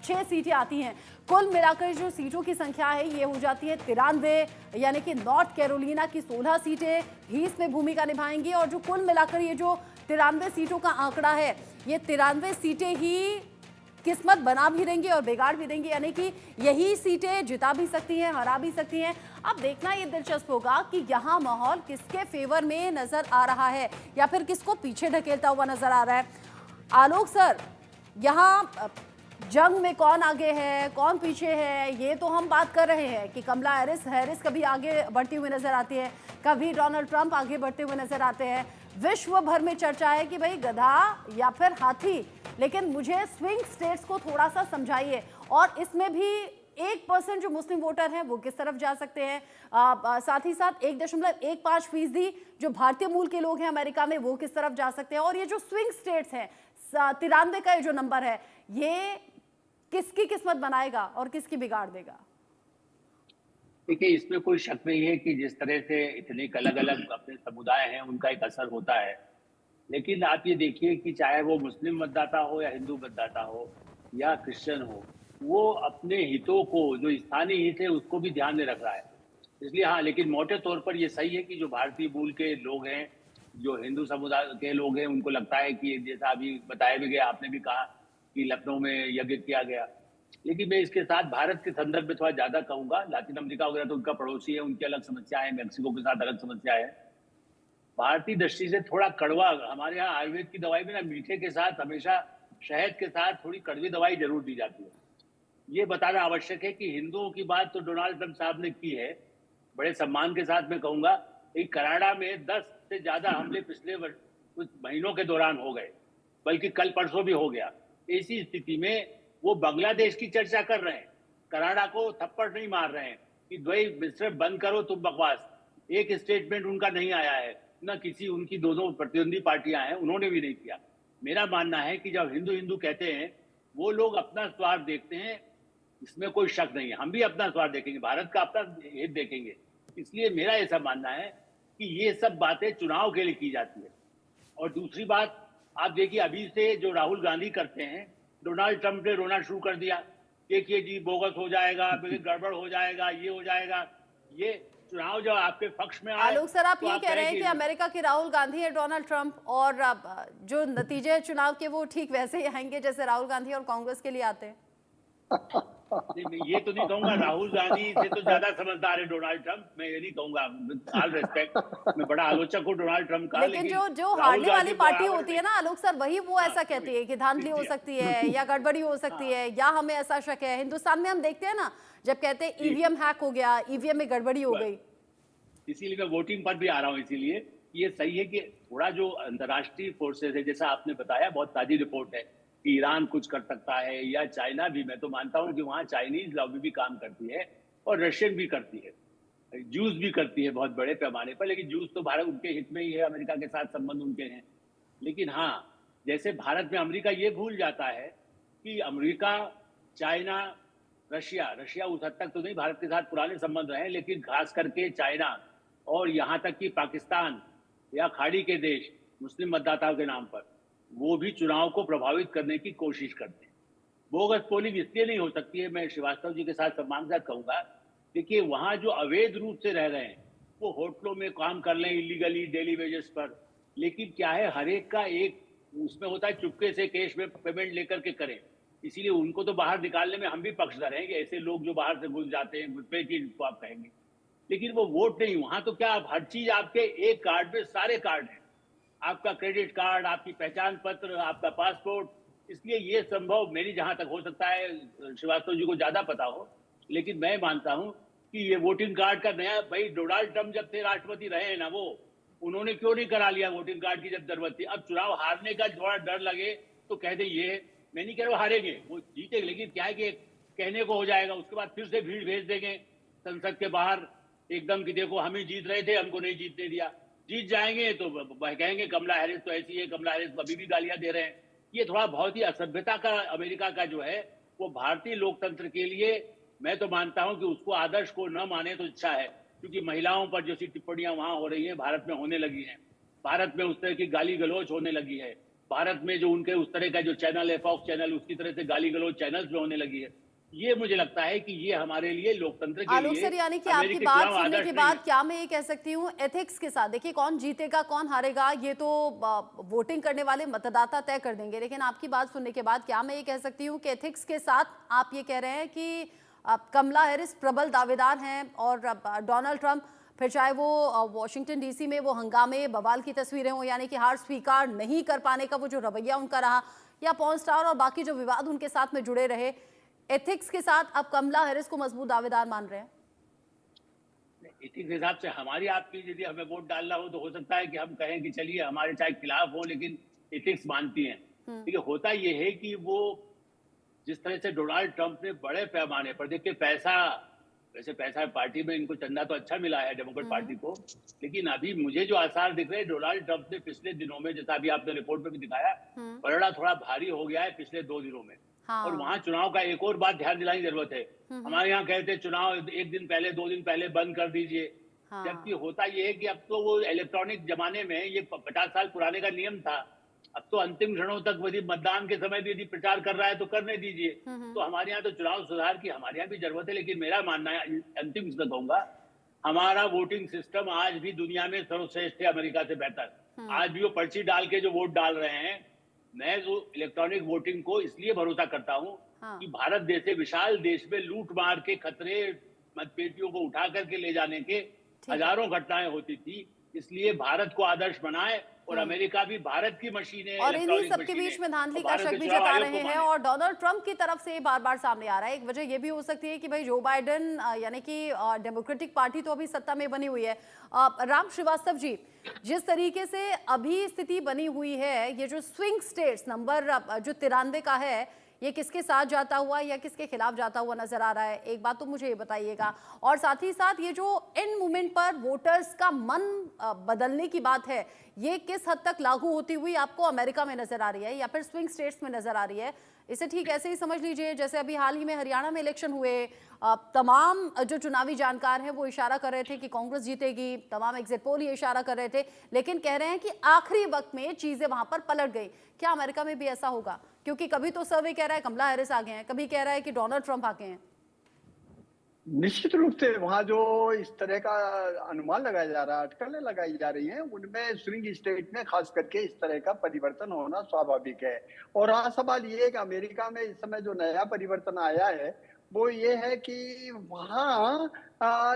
6 सीटें आती हैं। कुल मिलाकर जो सीटों की संख्या है ये हो जाती है 93, यानी कि नॉर्थ कैरोलिना की 16 सीटें भी इसमें भूमिका निभाएंगी। और जो कुल मिलाकर ये जो 93 सीटों का आंकड़ा है, ये 93 सीटें ही किस्मत बना भी देंगी और बिगाड़ भी देंगी, यानी कि यही सीटें जिता भी सकती हैं, हरा भी सकती हैं। अब देखना ये दिलचस्प होगा कि यहाँ माहौल किसके फेवर में नजर आ रहा है या फिर किसको पीछे ढकेलता हुआ नजर आ रहा है। आलोक सर, यहाँ जंग में कौन आगे है कौन पीछे है, ये तो हम बात कर रहे हैं कि कमला हैरिस कभी आगे बढ़ती हुई नजर आती है, कभी डोनाल्ड ट्रंप आगे बढ़ते हुए नजर आते हैं। विश्व भर में चर्चा है कि भाई गधा या फिर हाथी, लेकिन मुझे स्विंग स्टेट्स को थोड़ा सा समझाइए, और इसमें भी 1% जो मुस्लिम वोटर हैं वो किस तरफ जा सकते हैं, साथ ही साथ 1.15% जो भारतीय मूल के लोग हैं अमेरिका में वो किस तरफ जा सकते हैं, और ये जो स्विंग स्टेट्स हैं 93 का ये जो नंबर है ये किसकी किस्मत बनाएगा और किसकी बिगाड़ देगा। देखिए, इसमें कोई शक नहीं है कि जिस तरह से इतने अलग अलग अपने समुदाय हैं उनका एक असर होता है। लेकिन आप ये देखिए कि चाहे वो मुस्लिम मतदाता हो या हिंदू मतदाता हो या क्रिश्चियन हो, वो अपने हितों को, जो स्थानीय हित है उसको भी ध्यान में रख रहा है। इसलिए हाँ, लेकिन मोटे तौर पर ये सही है कि जो भारतीय मूल के लोग हैं, जो हिंदू समुदाय के लोग हैं, उनको लगता है कि जैसा अभी बताया भी गया, आपने भी कहा कि लखनऊ में यज्ञ किया गया। लेकिन मैं इसके साथ भारत के संदर्भ में थोड़ा ज्यादा कहूंगा। लातिन अमेरिका वगैरह तो उनका पड़ोसी है, उनकी अलग समस्या है, मेक्सिको के साथ अलग समस्या है। भारतीय दृष्टि से थोड़ा कड़वा, हमारे यहाँ आयुर्वेद की दवाई में ना मीठे के साथ हमेशा शहद के साथ थोड़ी कड़वी दवाई जरूर दी जाती है। ये बताना आवश्यक है कि हिंदुओं की बात तो डोनाल्ड ट्रंप साहब ने की है, बड़े सम्मान के साथ मैं कहूंगा। एक कनाडा में 10 से ज्यादा हमले पिछले कुछ महीनों के दौरान हो गए, बल्कि कल परसों भी हो गया। ऐसी स्थिति में वो बांग्लादेश की चर्चा कर रहे हैं, कनाडा को थप्पड़ नहीं मार रहे हैं कि भाई सिर्फ बंद करो तुम बकवास। एक स्टेटमेंट उनका नहीं आया है, ना किसी उनकी दोनों प्रतिद्वंदी पार्टियां हैं उन्होंने भी नहीं किया। मेरा मानना है कि जब हिंदू हिंदू कहते हैं, वो लोग अपना स्वार्थ देखते हैं, इसमें कोई शक नहीं है। हम भी अपना स्वार्थ देखेंगे, भारत का अपना हित देखेंगे। इसलिए मेरा ऐसा मानना है कि ये सब बातें चुनाव के लिए की जाती है। और दूसरी बात, आप देखिए अभी से जो राहुल गांधी करते हैं, डोनाल्ड ट्रंप ने रोना शुरू कर दिया, देखिए जी बोगस हो जाएगा, गड़बड़ हो जाएगा, ये हो जाएगा। ये चुनाव जब आपके पक्ष में आए। आलोक सर, आप तो ये कह रहे हैं कि अमेरिका के राहुल गांधी है डोनाल्ड ट्रंप, और जो नतीजे हैं चुनाव के वो ठीक वैसे ही आएंगे जैसे राहुल गांधी और कांग्रेस के लिए आते हैं। नहीं, ये तो नहीं कहूंगा। राहुल गांधी से तो ज्यादा समझदार है डोनाल्ड ट्रंप, मैं ये नहीं कहूंगा। ऑल रिस्पेक्ट, मैं बड़ा आलोचक हूँ डोनाल्ड ट्रंप का, लेकिन जो हारने वाली पार्टी होती है ना आलोक सर, वही वो ऐसा कहती है कि धांधली हो सकती है या गड़बड़ी हो सकती है या हमें ऐसा शक है। हिंदुस्तान में हम देखते हैं ना, जब कहते हैं ईवीएम हैक हो गया, ईवीएम में गड़बड़ी हो गई। इसीलिए मैं वोटिंग पर भी आ रहा हूँ। इसीलिए ये सही है कि थोड़ा जो अंतर्राष्ट्रीय फोर्सेस है, जैसा आपने बताया, बहुत ताजी रिपोर्ट है कि ईरान कुछ कर सकता है या चाइना भी। मैं तो मानता हूं कि वहां चाइनीज लॉबी भी काम करती है और रशियन भी करती है, जूस भी करती है बहुत बड़े पैमाने पर। लेकिन जूस तो भारत उनके हित में ही है, अमेरिका के साथ संबंध उनके हैं। लेकिन हाँ, जैसे भारत में अमेरिका ये भूल जाता है कि अमेरिका, चाइना, रशिया उस हद तक तो नहीं, भारत के साथ पुराने संबंध रहे, लेकिन खास करके चाइना और यहाँ तक कि पाकिस्तान या खाड़ी के देश मुस्लिम मतदाताओं के नाम पर वो भी चुनाव को प्रभावित करने की कोशिश करते हैं। बोगस पोलिंग इसलिए नहीं हो सकती है, मैं श्रीवास्तव जी के साथ सम्मान के साथ कहूंगा। देखिए, वहां जो अवैध रूप से रह रहे हैं वो होटलों में काम कर लें इलीगली डेली वेजेस पर, लेकिन क्या है, हर एक का एक उसमें होता है, चुपके से कैश में पेमेंट लेकर के करें। इसीलिए उनको तो बाहर निकालने में हम भी पक्षधर हैं कि ऐसे लोग जो बाहर से घुस जाते हैं, घुसपैठी जिनको आप कहेंगे। लेकिन वो वोट नहीं, वहां तो क्या, हर चीज आपके एक कार्ड में, सारे कार्ड हैं, आपका क्रेडिट कार्ड, आपकी पहचान पत्र, आपका पासपोर्ट। इसलिए ये संभव, मेरी जहां तक हो सकता है, श्रीवास्तव जी को ज्यादा पता हो, लेकिन मैं मानता हूं कि ये वोटिंग कार्ड का नया, भाई डोनाल्ड ट्रंप जब थे राष्ट्रपति रहे हैं ना, वो उन्होंने क्यों नहीं करा लिया वोटिंग कार्ड की जब जरूरत थी। अब चुनाव हारने का थोड़ा डर लगे तो कह दे, ये मैं नहीं कह रहा हारेंगे, वो जीतेंगे, लेकिन क्या है कि कहने को हो जाएगा, उसके बाद फिर से भीड़ भेज देंगे संसद के बाहर एकदम कि देखो हम ही जीत रहे थे, हमको नहीं जीतने दिया। जीत जाएंगे तो कहेंगे कमला हैरिस तो ऐसी है, कमला हैरिस अभी भी गालियां दे रहे हैं। ये थोड़ा बहुत ही असभ्यता का अमेरिका का जो है, वो भारतीय लोकतंत्र के लिए, मैं तो मानता हूं कि उसको आदर्श को न माने तो अच्छा है, क्योंकि महिलाओं पर जैसी टिप्पणियां वहां हो रही है, भारत में होने लगी हैं। भारत में उस तरह की गाली गलौज होने लगी है। भारत में जो उनके उस तरह का जो चैनल है, फॉक्स चैनल, उसकी तरह से गाली गलौज चैनल्स में होने लगी है। ये मुझे लगता है कि ये हमारे लिए लोकतंत्र के आलोक लिए सर, यानी कि आपकी अमेरिकी बात चुनाव सुनने आदर्श के नहीं बाद है। क्या मैं ये कह सकती हूँ एथिक्स के साथ, देखिए कौन जीतेगा कौन हारेगा ये तो वोटिंग करने वाले मतदाता तय कर देंगे, लेकिन आपकी बात सुनने के बाद क्या मैं ये कह सकती हूँ कि एथिक्स के साथ आप ये कह रहे हैं कि कमला हैरिस प्रबल दावेदार हैं और डोनाल्ड ट्रंप, फिर चाहे वो वॉशिंगटन डीसी में वो हंगामे बवाल की तस्वीरें हो, यानी कि हार स्वीकार नहीं कर पाने का वो जो रवैया उनका रहा, या पॉर्न स्टार और बाकी जो विवाद उनके साथ में जुड़े रहे, एथिक्स के साथ अब कमला हैरिस को मजबूत दावेदार मान रहे हैं? इस हिसाब से हमारी आपकी यदि हमें वोट डालना हो तो हो सकता है कि हम कहें कि चलिए हमारे चाहे खिलाफ हो लेकिन एथिक्स मानती हैं। देखिए होता यह है कि वो जिस तरह से डोनाल्ड ट्रंप ने बड़े पैमाने पर, देखिए पैसा, वैसे पैसा पार्टी में इनको चंदा तो अच्छा मिला है डेमोक्रेट पार्टी को, लेकिन अभी मुझे जो आसार दिख रहे हैं डोनाल्ड ट्रंप ने पिछले दिनों में, जैसा अभी आपने रिपोर्ट में भी दिखाया, पलड़ा थोड़ा भारी हो गया है पिछले 2 दिनों में। हाँ। और वहां चुनाव का एक और बात ध्यान दिलाने की जरूरत है। हमारे यहाँ कहते हैं चुनाव 1 दिन पहले 2 दिन पहले बंद कर दीजिए। हाँ। जबकि होता यह है कि अब तो वो इलेक्ट्रॉनिक जमाने में, ये 50 साल पुराने का नियम था, अब तो अंतिम क्षणों तक यदि मतदान के समय भी यदि प्रचार कर रहा है तो करने दीजिए। तो हमारे यहाँ तो चुनाव सुधार की हमारे यहाँ भी जरूरत है, लेकिन मेरा मानना है, अंतिम इसमें कहूंगा, हमारा वोटिंग सिस्टम आज भी दुनिया में सर्वश्रेष्ठ है, अमेरिका से बेहतर। आज भी वो पर्ची डाल के जो वोट डाल रहे हैं। मैं जो इलेक्ट्रॉनिक वोटिंग को इसलिए भरोसा करता हूं कि भारत जैसे विशाल देश में लूट मार के खतरे, मतपेटियों को उठा करके ले जाने के हजारों घटनाएं होती थी, इसलिए भारत को आदर्श बनाए। और अमेरिका भी भारत की मशीन है, और इन्हीं सबके बीच में धांधली का शक भी जता रहे हैं और डोनाल्ड ट्रंप की तरफ से बार बार सामने आ रहा है। एक वजह ये भी हो सकती है कि भाई जो बाइडेन, यानी कि डेमोक्रेटिक पार्टी तो अभी सत्ता में बनी हुई है। राम श्रीवास्तव जी, जिस तरीके से अभी स्थिति बनी हुई है, ये जो स्विंग स्टेट्स नंबर जो 93 का है, ये किसके साथ जाता हुआ या किसके खिलाफ जाता हुआ नजर आ रहा है, एक बात तो मुझे ये बताइएगा। और साथ ही साथ ये जो एंड मोमेंट पर वोटर्स का मन बदलने की बात है, ये किस हद तक लागू होती हुई आपको अमेरिका में नजर आ रही है या फिर स्विंग स्टेट्स में नजर आ रही है? इसे ठीक ऐसे ही समझ लीजिए जैसे अभी हाल ही में हरियाणा में इलेक्शन हुए, तमाम जो चुनावी जानकार हैं वो इशारा कर रहे थे कि कांग्रेस जीतेगी, तमाम एग्जिट पोल ये इशारा कर रहे थे, लेकिन कह रहे हैं कि आखिरी वक्त में चीजें वहां पर पलट गई। क्या अमेरिका में भी ऐसा होगा? क्योंकि कभी तो सर्वे कह रहा है कमला हैरिस आ गए हैं, कभी कह रहा है कि डोनाल्ड ट्रंप आ गए हैं। निश्चित रूप से वहां जो इस तरह का अनुमान लगाया जा रहा है, अटकलें लगाई जा रही हैं, उनमें स्विंग स्टेट में खास करके इस तरह का परिवर्तन होना स्वाभाविक है। और हाँ, सवाल ये है कि अमेरिका में इस समय जो नया परिवर्तन आया है वो ये है कि वहाँ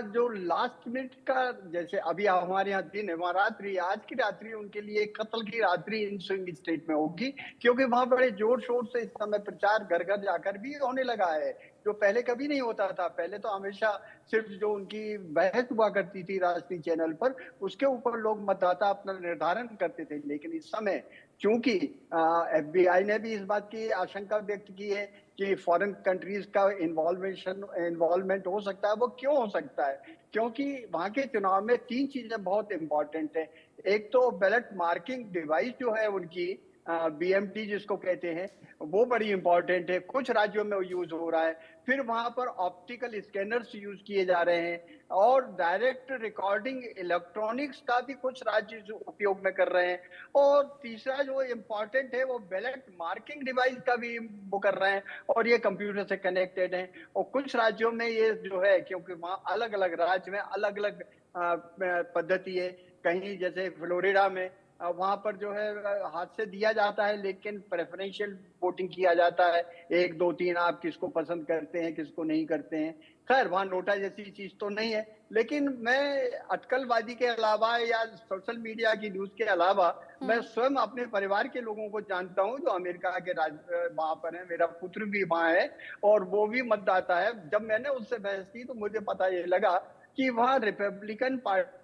जो लास्ट मिनट का, जैसे अभी हमारे यहाँ दिन है, वहाँ रात्रि, आज की रात्रि उनके लिए कत्ल की रात्रि इन स्विंग स्टेट में होगी, क्योंकि वहाँ बड़े जोर शोर से इस समय प्रचार घर घर जाकर भी होने लगा है, जो पहले कभी नहीं होता था। पहले तो हमेशा सिर्फ जो उनकी बहस हुआ करती थी राष्ट्रीय चैनल पर, उसके ऊपर लोग मतदाता अपना निर्धारण करते थे। लेकिन इस समय चूंकि FBI ने भी इस बात की आशंका व्यक्त की है कि फॉरेन कंट्रीज का इन्वॉल्वमेंट हो सकता है। वो क्यों हो सकता है? क्योंकि वहां के चुनाव में 3 चीजें बहुत इंपॉर्टेंट है। एक तो बैलेट मार्किंग डिवाइस जो है उनकी, BMT जिसको कहते हैं, वो बड़ी इंपॉर्टेंट है, कुछ राज्यों में यूज हो रहा है। फिर वहां पर ऑप्टिकल स्कैनर्स यूज किए जा रहे हैं और डायरेक्ट रिकॉर्डिंग इलेक्ट्रॉनिक्स का भी कुछ राज्य उपयोग में कर रहे हैं। और तीसरा जो इम्पोर्टेंट है वो बैलेट मार्किंग डिवाइस का भी वो कर रहे हैं और ये कंप्यूटर से कनेक्टेड है। और कुछ राज्यों में ये जो है, क्योंकि वहाँ अलग अलग राज्य में अलग अलग पद्धति है, कहीं जैसे फ्लोरिडा में वहां पर जो है हाथ से दिया जाता है, लेकिन प्रेफरेंशियल वोटिंग किया जाता है, 1 2 3 आप किसको पसंद करते हैं किसको नहीं करते हैं। खैर वहां नोटा जैसी चीज तो नहीं है, लेकिन मैं अटकलबाजी के अलावा या सोशल मीडिया की न्यूज के अलावा मैं स्वयं अपने परिवार के लोगों को जानता हूं जो अमेरिका के वहां पर है। मेरा पुत्र भी वहां है और वो भी मतदाता है। जब मैंने उससे बहस की तो मुझे पता ये लगा कि वहाँ रिपब्लिकन पार्टी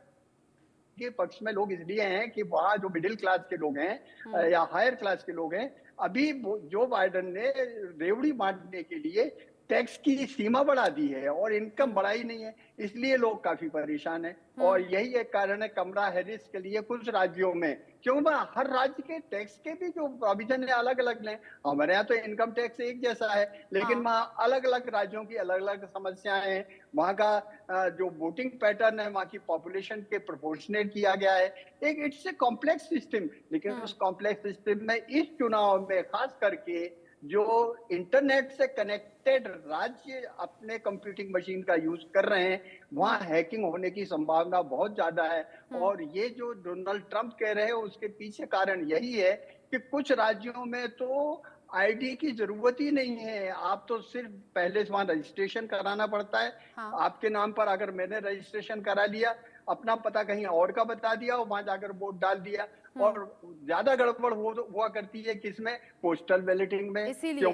के पक्ष में लोग इसलिए हैं कि वहाँ जो मिडिल क्लास के लोग हैं या हायर क्लास के लोग हैं, अभी जो बाइडेन ने रेवड़ी मारने के लिए टैक्स की सीमा बढ़ा दी है और इनकम बढ़ाई नहीं है, इसलिए लोग काफी परेशान हैं। और यही एक कारण है कमला हैरिस के लिए कुछ राज्यों में, क्यों ना हर राज्य के टैक्स के भी जो प्रोविजन है अलग अलग हैं। हमारे यहाँ तो इनकम टैक्स एक जैसा है, लेकिन हाँ। वहाँ अलग अलग राज्यों की अलग अलग समस्याएं हैं। वहाँ का जो वोटिंग पैटर्न है, वहाँ की पॉपुलेशन के प्रोपोर्शनेट किया गया है। एक इट्स ए कॉम्प्लेक्स सिस्टम, लेकिन उस कॉम्प्लेक्स सिस्टम में इस चुनाव में खास करके जो इंटरनेट से कनेक्टेड राज्य अपने कंप्यूटिंग मशीन का यूज कर रहे हैं, वहां हैकिंग होने की संभावना बहुत ज्यादा है। और ये जो डोनाल्ड ट्रंप कह रहे हैं उसके पीछे कारण यही है कि कुछ राज्यों में तो आईडी की जरूरत ही नहीं है। आप तो सिर्फ पहले से वहां रजिस्ट्रेशन कराना पड़ता है। हाँ। आपके नाम पर अगर मैंने रजिस्ट्रेशन करा लिया, अपना पता कहीं और का बता दिया और वहां जाकर वोट डाल दिया, और ज्यादा गड़बड़ हुआ करती है किसमें, पोस्टल बैलेटिंग में। क्यों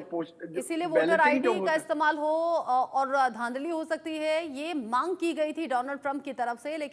इसीलिए वोटर बैलेटिंग आईडी का इस्तेमाल हो और धांधली हो सकती है, ये मांग की गई थी डोनाल्ड ट्रंप की तरफ से, लेकिन